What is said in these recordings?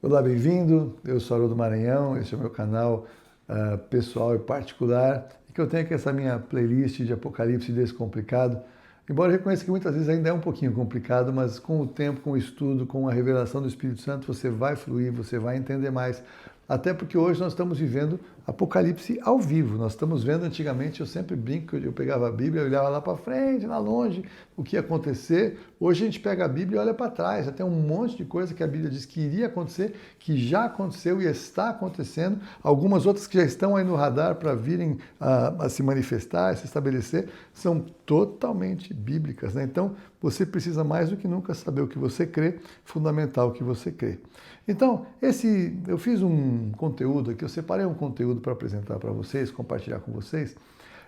Olá, bem-vindo. Eu sou Haroldo Maranhão, esse é o meu canal pessoal e particular, e que eu tenho aqui essa minha playlist de Apocalipse Descomplicado. Embora eu reconheça que muitas vezes ainda é um pouquinho complicado, mas com o tempo, com o estudo, com a revelação do Espírito Santo, você vai fluir, você vai entender mais. Até porque hoje nós estamos vivendo Apocalipse ao vivo. Nós estamos vendo, antigamente, eu sempre brinco, eu pegava a Bíblia, eu olhava lá para frente, lá longe, o que ia acontecer. Hoje a gente pega a Bíblia e olha para trás. Já tem um monte de coisa que a Bíblia diz que iria acontecer, que já aconteceu e está acontecendo. Algumas outras que já estão aí no radar para virem a se manifestar, a se estabelecer, são totalmente bíblicas, né? Então, você precisa mais do que nunca saber o que você crê, fundamental o que você crê. Então, eu fiz um conteúdo aqui, eu separei um conteúdo para apresentar para vocês, compartilhar com vocês.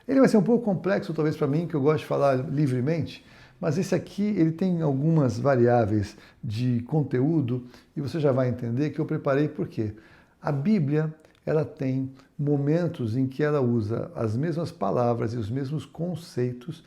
Ele vai ser um pouco complexo, talvez para mim, que eu gosto de falar livremente, mas esse aqui, ele tem algumas variáveis de conteúdo e você já vai entender que eu preparei por quê. A Bíblia, ela tem momentos em que ela usa as mesmas palavras e os mesmos conceitos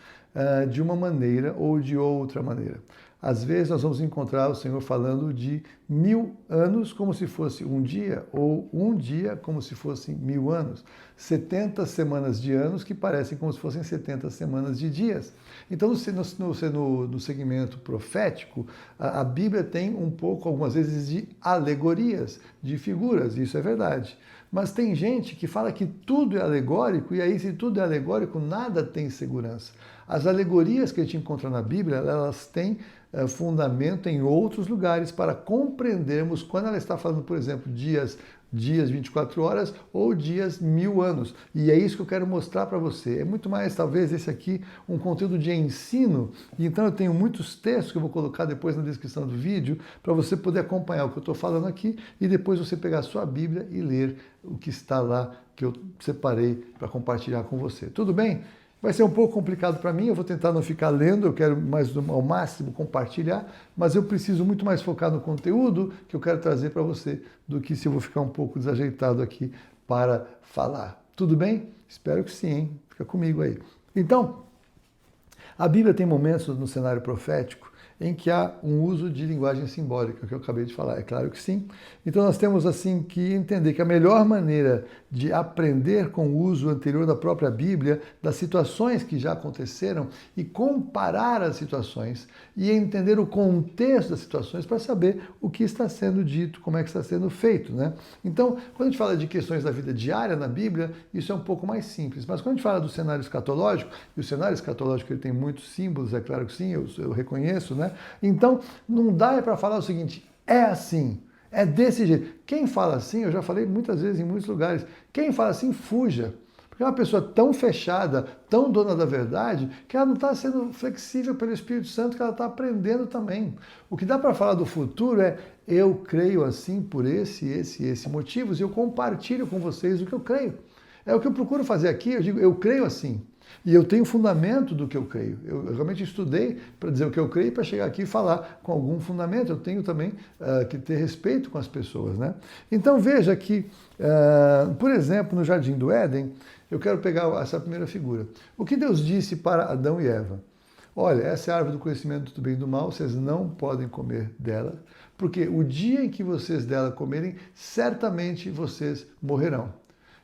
de uma maneira ou de outra maneira. Às vezes nós vamos encontrar o Senhor falando de 1000 anos como se fosse um dia, ou um dia como se fosse 1000 anos. 70 semanas de anos que parecem como se fossem 70 semanas de dias. Então, no segmento profético, a Bíblia tem um pouco, algumas vezes, de alegorias, de figuras, isso é verdade. Mas tem gente que fala que tudo é alegórico, e aí, se tudo é alegórico, nada tem segurança. As alegorias que a gente encontra na Bíblia, elas têm fundamento em outros lugares para compreendermos quando ela está falando, por exemplo, dias 24 horas ou dias 1000 anos. E é isso que eu quero mostrar para você. É muito mais, talvez, esse aqui, um conteúdo de ensino. E então eu tenho muitos textos que eu vou colocar depois na descrição do vídeo para você poder acompanhar o que eu estou falando aqui e depois você pegar a sua Bíblia e ler o que está lá que eu separei para compartilhar com você. Tudo bem? Vai ser um pouco complicado para mim, eu vou tentar não ficar lendo, eu quero mais ao máximo compartilhar, mas eu preciso muito mais focar no conteúdo que eu quero trazer para você do que se eu vou ficar um pouco desajeitado aqui para falar. Tudo bem? Espero que sim, hein? Fica comigo aí. Então, a Bíblia tem momentos no cenário profético em que há um uso de linguagem simbólica, que eu acabei de falar, é claro que sim. Então nós temos assim que entender que a melhor maneira de aprender com o uso anterior da própria Bíblia, das situações que já aconteceram e comparar as situações e entender o contexto das situações para saber o que está sendo dito, como é que está sendo feito, né? Então, quando a gente fala de questões da vida diária na Bíblia, isso é um pouco mais simples. Mas quando a gente fala do cenário escatológico, e o cenário escatológico ele tem muitos símbolos, é claro que sim, eu reconheço, né? Então, não dá para falar o seguinte, é assim, é desse jeito. Quem fala assim, eu já falei muitas vezes em muitos lugares, quem fala assim, fuja. Porque é uma pessoa tão fechada, tão dona da verdade, que ela não está sendo flexível pelo Espírito Santo, que ela está aprendendo também. O que dá para falar do futuro é, eu creio assim por esse motivos, e eu compartilho com vocês o que eu creio. É o que eu procuro fazer aqui, eu digo, eu creio assim. E eu tenho fundamento do que eu creio. Eu realmente estudei para dizer o que eu creio para chegar aqui e falar com algum fundamento. Eu tenho também que ter respeito com as pessoas, né? Então veja que, por exemplo, no Jardim do Éden, eu quero pegar essa primeira figura. O que Deus disse para Adão e Eva? Olha, essa é a árvore do conhecimento do bem e do mal, vocês não podem comer dela, porque o dia em que vocês dela comerem, certamente vocês morrerão.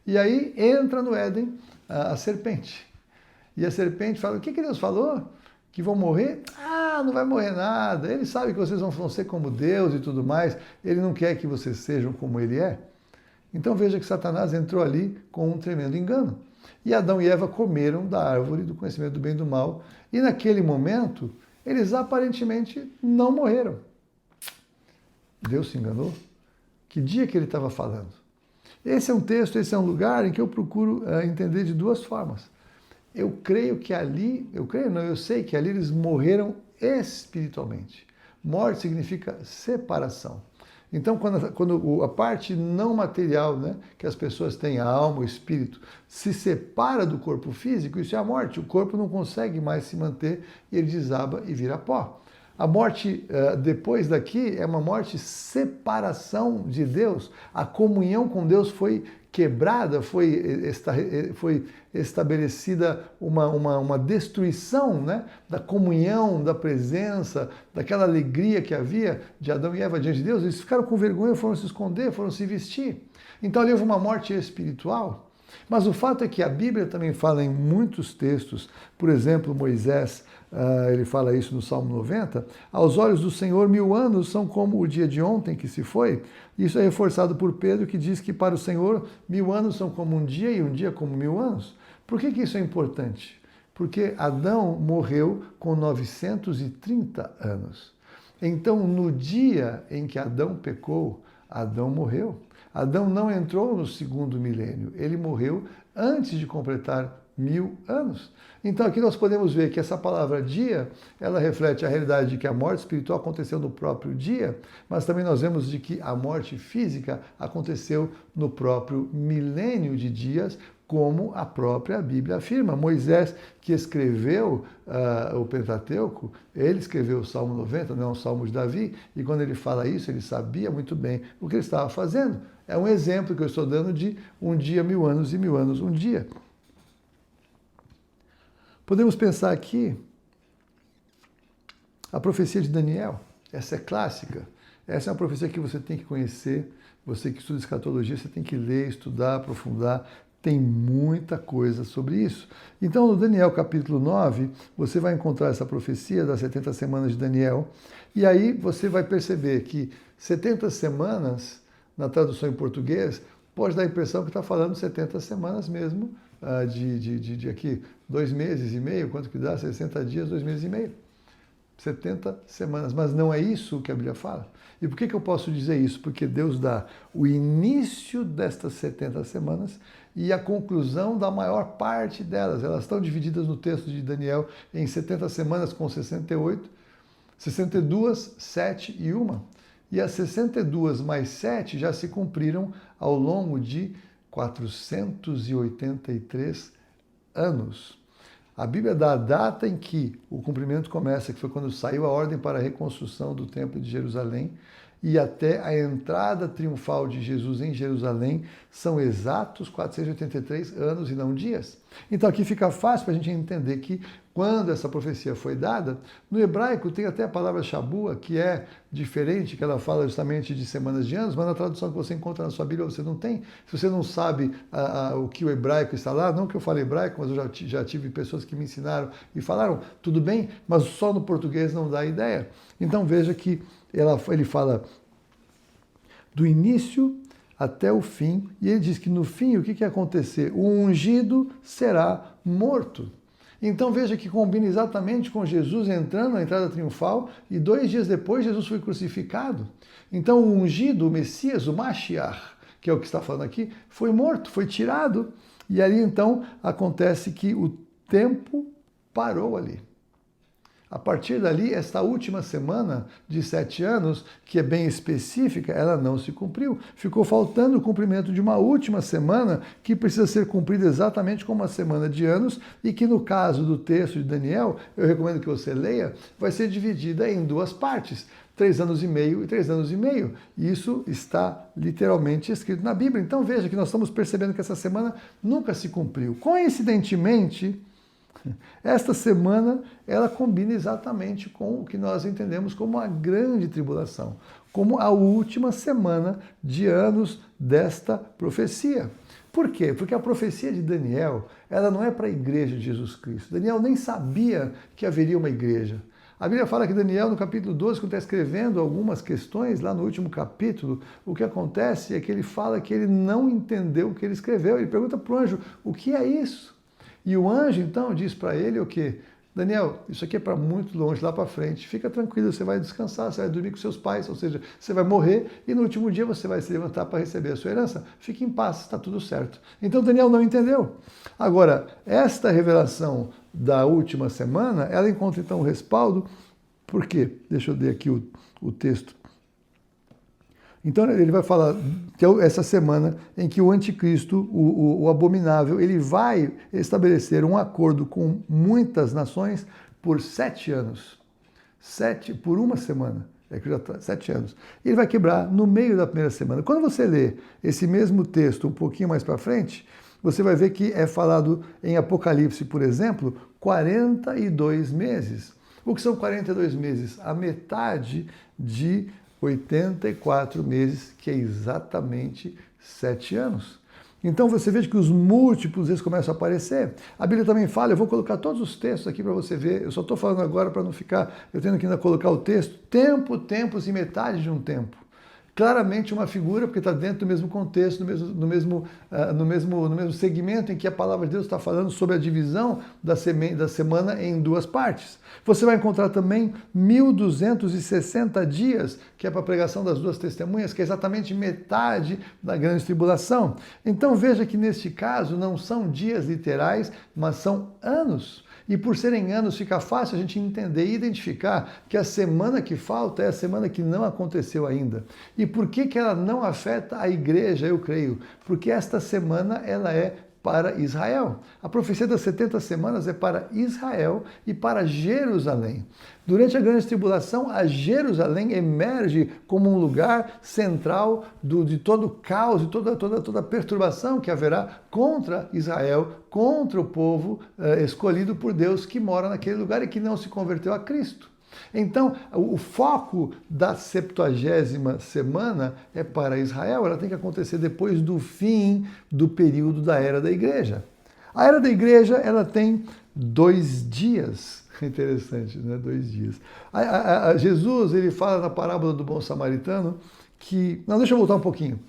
E aí entra no Éden a serpente. E a serpente fala, o que Deus falou? Que vão morrer? Ah, não vai morrer nada. Ele sabe que vocês vão ser como Deus e tudo mais. Ele não quer que vocês sejam como ele é. Então veja que Satanás entrou ali com um tremendo engano. E Adão e Eva comeram da árvore do conhecimento do bem e do mal. E naquele momento, eles aparentemente não morreram. Deus se enganou? Que dia que ele estava falando? Esse é um texto, esse é um lugar em que eu procuro entender de duas formas. Eu creio que ali, eu sei que ali eles morreram espiritualmente. Morte significa separação. Então, quando a parte não material, né, que as pessoas têm, a alma, o espírito, se separa do corpo físico, isso é a morte. O corpo não consegue mais se manter e ele desaba e vira pó. A morte depois daqui é uma morte separação de Deus. A comunhão com Deus foi quebrada, foi estabelecida uma destruição, né, da comunhão, da presença, daquela alegria que havia de Adão e Eva diante de Deus. Eles ficaram com vergonha, foram se esconder, foram se vestir. Então ali houve uma morte espiritual. Mas o fato é que a Bíblia também fala em muitos textos, por exemplo, Moisés, ele fala isso no Salmo 90, aos olhos do Senhor 1000 anos são como o dia de ontem que se foi. Isso é reforçado por Pedro, que diz que para o Senhor 1000 anos são como um dia e um dia como 1000 anos. Por que isso é importante? Porque Adão morreu com 930 anos. Então, no dia em que Adão pecou, Adão morreu. Adão não entrou no segundo milênio, ele morreu antes de completar 1000 anos. Então aqui nós podemos ver que essa palavra dia, ela reflete a realidade de que a morte espiritual aconteceu no próprio dia, mas também nós vemos de que a morte física aconteceu no próprio milênio de dias, como a própria Bíblia afirma. Moisés, que escreveu o Pentateuco, ele escreveu o Salmo 90, não é um Salmo de Davi, e quando ele fala isso, ele sabia muito bem o que ele estava fazendo. É um exemplo que eu estou dando de um dia 1000 anos e 1000 anos um dia. Podemos pensar aqui a profecia de Daniel. Essa é clássica. Essa é uma profecia que você tem que conhecer. Você que estuda escatologia, você tem que ler, estudar, aprofundar. Tem muita coisa sobre isso. Então, no Daniel capítulo 9, você vai encontrar essa profecia das 70 semanas de Daniel. E aí você vai perceber que 70 semanas, na tradução em português, pode dar a impressão que está falando 70 semanas mesmo, de aqui 2 meses e meio, quanto que dá? 60 dias, 2 meses e meio. 70 semanas, mas não é isso que a Bíblia fala. E por que eu posso dizer isso? Porque Deus dá o início destas 70 semanas e a conclusão da maior parte delas. Elas estão divididas no texto de Daniel em 70 semanas com 68, 62, 7 e 1. E as 62 mais 7 já se cumpriram ao longo de 483 anos. A Bíblia dá a data em que o cumprimento começa, que foi quando saiu a ordem para a reconstrução do Templo de Jerusalém, e até a entrada triunfal de Jesus em Jerusalém são exatos 483 anos e não dias. Então aqui fica fácil para a gente entender que quando essa profecia foi dada, no hebraico tem até a palavra Shabua, que é diferente, que ela fala justamente de semanas de anos, mas na tradução que você encontra na sua Bíblia você não tem. Se você não sabe o que o hebraico está lá, não que eu fale hebraico, mas eu já tive pessoas que me ensinaram e falaram, tudo bem, mas só no português não dá ideia. Então veja que ele fala do início até o fim, e ele diz que no fim o que vai acontecer? O ungido será morto. Então veja que combina exatamente com Jesus entrando na entrada triunfal e 2 dias depois Jesus foi crucificado. Então o ungido, o Messias, o Mashiach, que é o que está falando aqui, foi morto, foi tirado. E ali então acontece que o tempo parou ali. A partir dali, esta última semana de 7 anos, que é bem específica, ela não se cumpriu. Ficou faltando o cumprimento de uma última semana que precisa ser cumprida exatamente como uma semana de anos e que no caso do texto de Daniel, eu recomendo que você leia, vai ser dividida em 2 partes. 3 anos e meio e 3 anos e meio. Isso está literalmente escrito na Bíblia. Então veja que nós estamos percebendo que essa semana nunca se cumpriu. Coincidentemente, esta semana, ela combina exatamente com o que nós entendemos como a grande tribulação, como a última semana de anos desta profecia. Por quê? Porque a profecia de Daniel, ela não é para a igreja de Jesus Cristo. Daniel nem sabia que haveria uma igreja. A Bíblia fala que Daniel, no capítulo 12, quando está escrevendo algumas questões, lá no último capítulo, o que acontece é que ele fala que ele não entendeu o que ele escreveu. Ele pergunta para o anjo, o que é isso? E o anjo, então, diz para ele o quê? Daniel, isso aqui é para muito longe, lá para frente. Fica tranquilo, você vai descansar, você vai dormir com seus pais, ou seja, você vai morrer e no último dia você vai se levantar para receber a sua herança. Fique em paz, está tudo certo. Então Daniel não entendeu. Agora, esta revelação da última semana, ela encontra então o respaldo, por quê? Deixa eu ler aqui o texto. Então ele vai falar que é essa semana em que o anticristo, o abominável, ele vai estabelecer um acordo com muitas nações por 7 anos. 7 por uma semana. já está 7 anos. Ele vai quebrar no meio da primeira semana. Quando você lê esse mesmo texto um pouquinho mais para frente, você vai ver que é falado em Apocalipse, por exemplo, 42 meses. O que são 42 meses? A metade de 84 meses, que é exatamente 7 anos. Então você veja que os múltiplos eles começam a aparecer. A Bíblia também fala, eu vou colocar todos os textos aqui para você ver, eu só estou falando agora para não ficar, eu tendo que ainda colocar o texto, tempo, tempos e metade de um tempo. Claramente uma figura, porque está dentro do mesmo contexto, no mesmo segmento em que a palavra de Deus está falando sobre a divisão da semana em duas partes. Você vai encontrar também 1260 dias, que é para a pregação das duas testemunhas, que é exatamente metade da grande tribulação. Então veja que neste caso não são dias literais, mas são anos. E por serem anos, fica fácil a gente entender e identificar que a semana que falta é a semana que não aconteceu ainda. E por que ela não afeta a igreja, eu creio? Porque esta semana ela é para Israel. A profecia das 70 semanas é para Israel e para Jerusalém. Durante a grande tribulação, a Jerusalém emerge como um lugar central de todo o caos e toda a perturbação que haverá contra Israel, contra o povo escolhido por Deus que mora naquele lugar e que não se converteu a Cristo. Então, o foco da 70ª semana é para Israel, ela tem que acontecer depois do fim do período da Era da Igreja. A Era da Igreja, ela tem 2 dias, interessante, né? 2 dias. Jesus, ele fala na parábola do bom samaritano que... Não, deixa eu voltar um pouquinho.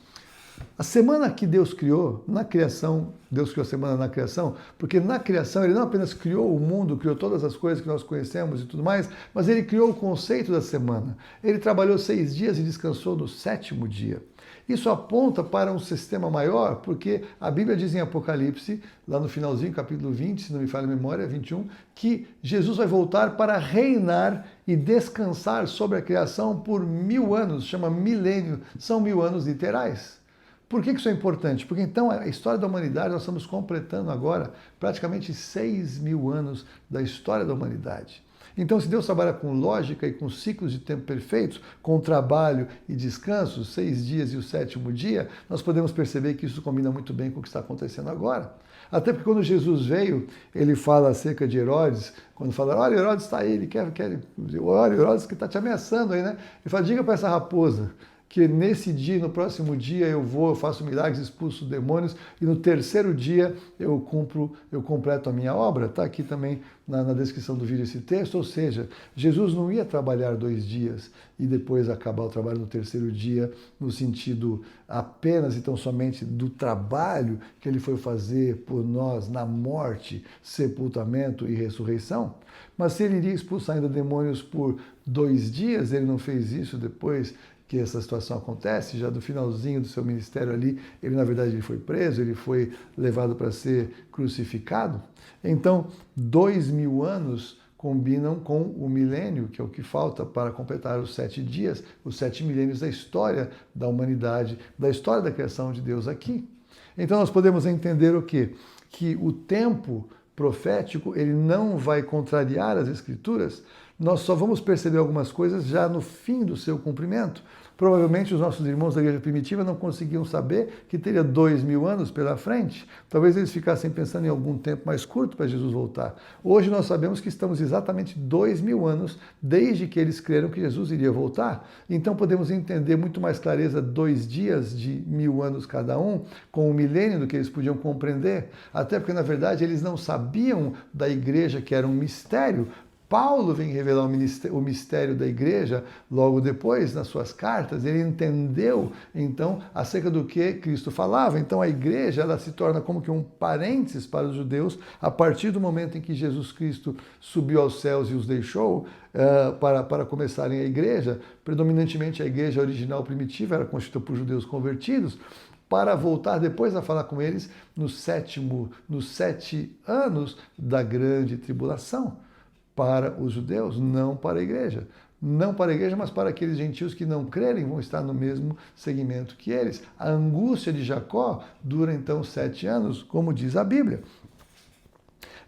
A semana que Deus criou, na criação, Deus criou a semana na criação, porque na criação ele não apenas criou o mundo, criou todas as coisas que nós conhecemos e tudo mais, mas ele criou o conceito da semana. Ele trabalhou 6 dias e descansou no 7º dia. Isso aponta para um sistema maior, porque a Bíblia diz em Apocalipse, lá no finalzinho, capítulo 20, se não me falha a memória, 21, que Jesus vai voltar para reinar e descansar sobre a criação por 1000 anos, chama milênio, são 1000 anos literais. Por que isso é importante? Porque então a história da humanidade, nós estamos completando agora praticamente 6.000 anos da história da humanidade. Então, se Deus trabalha com lógica e com ciclos de tempo perfeitos, com trabalho e descanso, 6 dias e o 7º dia, nós podemos perceber que isso combina muito bem com o que está acontecendo agora. Até porque quando Jesus veio, ele fala acerca de Herodes, quando fala, olha, Herodes está aí, ele quer, olha, Herodes que está te ameaçando aí, né? Ele fala, diga para essa raposa que nesse dia, no próximo dia, eu faço milagres, expulso demônios, e no 3º dia eu completo a minha obra. Está aqui também na descrição do vídeo esse texto, ou seja, Jesus não ia trabalhar 2 dias e depois acabar o trabalho no 3º dia, no sentido apenas e tão somente do trabalho que ele foi fazer por nós na morte, sepultamento e ressurreição. Mas se ele iria expulsar ainda demônios por 2 dias, ele não fez isso depois que essa situação acontece, já do finalzinho do seu ministério ali, ele na verdade ele foi preso, ele foi levado para ser crucificado. Então, 2000 anos combinam com o milênio, que é o que falta para completar os 7 dias, os 7 milênios da história da humanidade, da história da criação de Deus aqui. Então nós podemos entender o quê? Que o tempo profético, ele não vai contrariar as Escrituras, nós só vamos perceber algumas coisas já no fim do seu cumprimento. Provavelmente os nossos irmãos da igreja primitiva não conseguiam saber que teria 2000 anos pela frente. Talvez eles ficassem pensando em algum tempo mais curto para Jesus voltar. Hoje nós sabemos que estamos exatamente 2000 anos desde que eles creram que Jesus iria voltar. Então podemos entender muito mais clareza 2 dias de 1000 anos cada um, com o milênio do que eles podiam compreender. Até porque, na verdade, eles não sabiam da igreja que era um mistério. Paulo vem revelar o mistério da igreja logo depois, nas suas cartas. Ele entendeu, então, acerca do que Cristo falava. Então, a igreja ela se torna como que um parênteses para os judeus a partir do momento em que Jesus Cristo subiu aos céus e os deixou para começarem a igreja. Predominantemente, a igreja original primitiva era constituída por judeus convertidos, para voltar depois a falar com eles nos 7 anos da grande tribulação. Para os judeus, não para a igreja. Não para a igreja, mas para aqueles gentios que não crerem, vão estar no mesmo segmento que eles. A angústia de Jacó dura então 7 anos, como diz a Bíblia.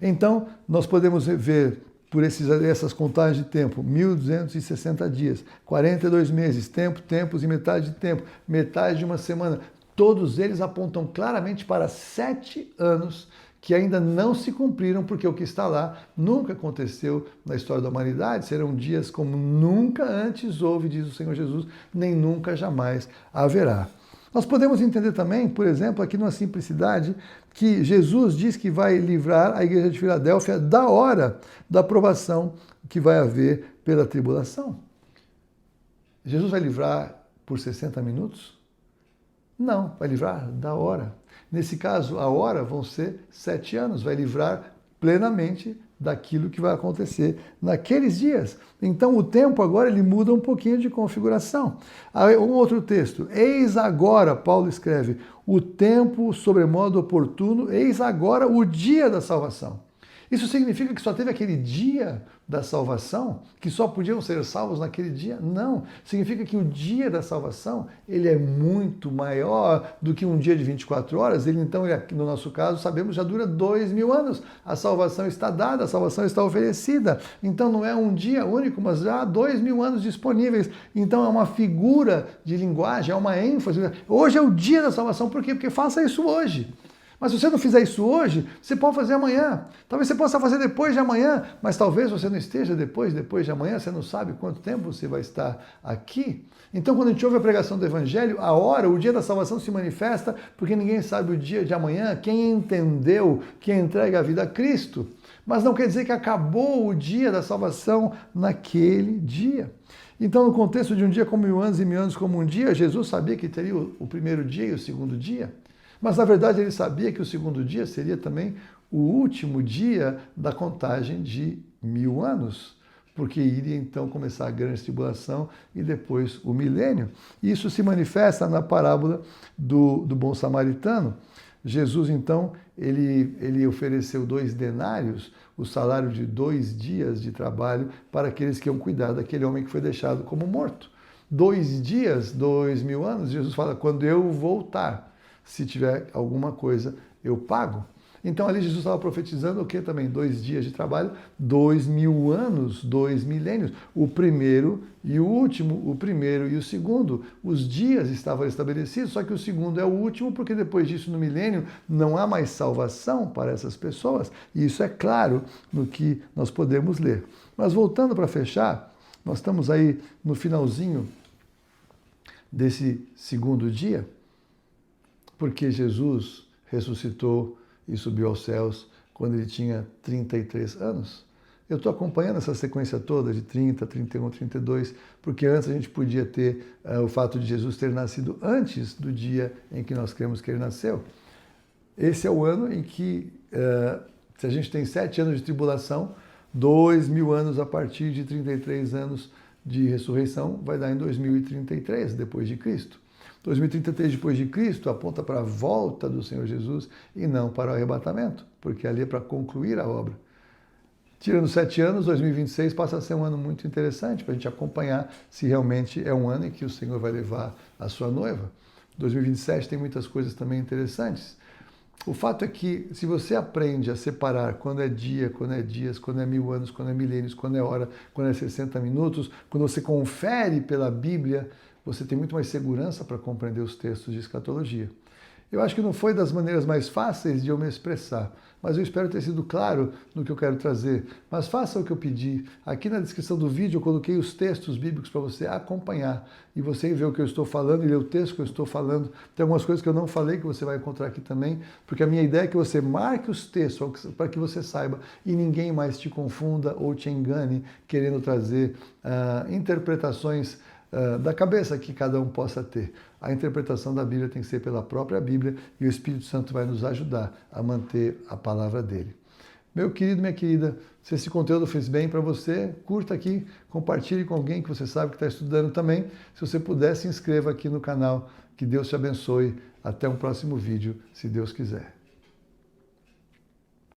Então, nós podemos ver por essas contagens de tempo, 1.260 dias, 42 meses, tempos e metade de tempo, metade de uma semana, todos eles apontam claramente para 7 anos que ainda não se cumpriram, porque o que está lá nunca aconteceu na história da humanidade, serão dias como nunca antes houve, diz o Senhor Jesus, nem nunca jamais haverá. Nós podemos entender também, por exemplo, aqui numa simplicidade, que Jesus diz que vai livrar a igreja de Filadélfia da hora da provação que vai haver pela tribulação. Jesus vai livrar por 60 minutos? Não, vai livrar da hora. Nesse caso, a hora vão ser 7 anos, vai livrar plenamente daquilo que vai acontecer naqueles dias. Então o tempo agora ele muda um pouquinho de configuração. Um outro texto, eis agora, Paulo escreve, o tempo sobremodo oportuno, eis agora o dia da salvação. Isso significa que só teve aquele dia da salvação, que só podiam ser salvos naquele dia? Não. Significa que o dia da salvação, ele é muito maior do que um dia de 24 horas. Ele, então, no nosso caso, sabemos, já dura 2.000 anos. A salvação está dada, a salvação está oferecida. Então, não é um dia único, mas já há 2.000 anos disponíveis. Então, é uma figura de linguagem, é uma ênfase. Hoje é o dia da salvação. Por quê? Porque faça isso hoje. Mas se você não fizer isso hoje, você pode fazer amanhã. Talvez você possa fazer depois de amanhã, mas talvez você não esteja depois de amanhã, você não sabe quanto tempo você vai estar aqui. Então, quando a gente ouve a pregação do Evangelho, a hora, o dia da salvação se manifesta, porque ninguém sabe o dia de amanhã, quem entendeu, quem entrega a vida a Cristo. Mas não quer dizer que acabou o dia da salvação naquele dia. Então, no contexto de um dia como 1.000 anos e 1.000 anos como um dia, Jesus sabia que teria o primeiro dia e o segundo dia. Mas, na verdade, ele sabia que o segundo dia seria também o último dia da contagem de 1.000 anos, porque iria então começar a grande tribulação e depois o milênio. Isso se manifesta na parábola do bom samaritano. Jesus, então, ele ofereceu 2 denários, o salário de 2 dias de trabalho para aqueles que iam cuidar daquele homem que foi deixado como morto. 2 dias, 2.000 anos, Jesus fala, quando eu voltar, se tiver alguma coisa, eu pago. Então ali Jesus estava profetizando o que também? 2 dias de trabalho, 2.000 anos, 2 milênios. O primeiro e o último, o primeiro e o segundo. Os dias estavam estabelecidos, só que o segundo é o último, porque depois disso, no milênio, não há mais salvação para essas pessoas. E isso é claro no que nós podemos ler. Mas voltando para fechar, nós estamos aí no finalzinho desse segundo dia, porque Jesus ressuscitou e subiu aos céus quando ele tinha 33 anos. Eu estou acompanhando essa sequência toda de 30, 31, 32, porque antes a gente podia ter o fato de Jesus ter nascido antes do dia em que nós cremos que ele nasceu. Esse é o ano em que, se a gente tem 7 anos de tribulação, 2.000 anos a partir de 33 anos de ressurreição, vai dar em 2033, depois de Cristo. 2033 depois de Cristo aponta para a volta do Senhor Jesus e não para o arrebatamento, porque ali é para concluir a obra. Tirando 7 anos, 2026 passa a ser um ano muito interessante para a gente acompanhar se realmente é um ano em que o Senhor vai levar a sua noiva. 2027 tem muitas coisas também interessantes. O fato é que se você aprende a separar quando é dia, quando é dias, quando é 1.000 anos, quando é milênios, quando é hora, quando é 60 minutos, quando você confere pela Bíblia, você tem muito mais segurança para compreender os textos de escatologia. Eu acho que não foi das maneiras mais fáceis de eu me expressar, mas eu espero ter sido claro no que eu quero trazer. Mas faça o que eu pedi. Aqui na descrição do vídeo eu coloquei os textos bíblicos para você acompanhar e você ver o que eu estou falando e ler o texto que eu estou falando. Tem algumas coisas que eu não falei que você vai encontrar aqui também, porque a minha ideia é que você marque os textos para que você saiba e ninguém mais te confunda ou te engane querendo trazer interpretações da cabeça que cada um possa ter. A interpretação da Bíblia tem que ser pela própria Bíblia e o Espírito Santo vai nos ajudar a manter a palavra dele. Meu querido, minha querida, se esse conteúdo fez bem para você, curta aqui, compartilhe com alguém que você sabe que está estudando também. Se você puder, se inscreva aqui no canal. Que Deus te abençoe. Até um próximo vídeo, se Deus quiser.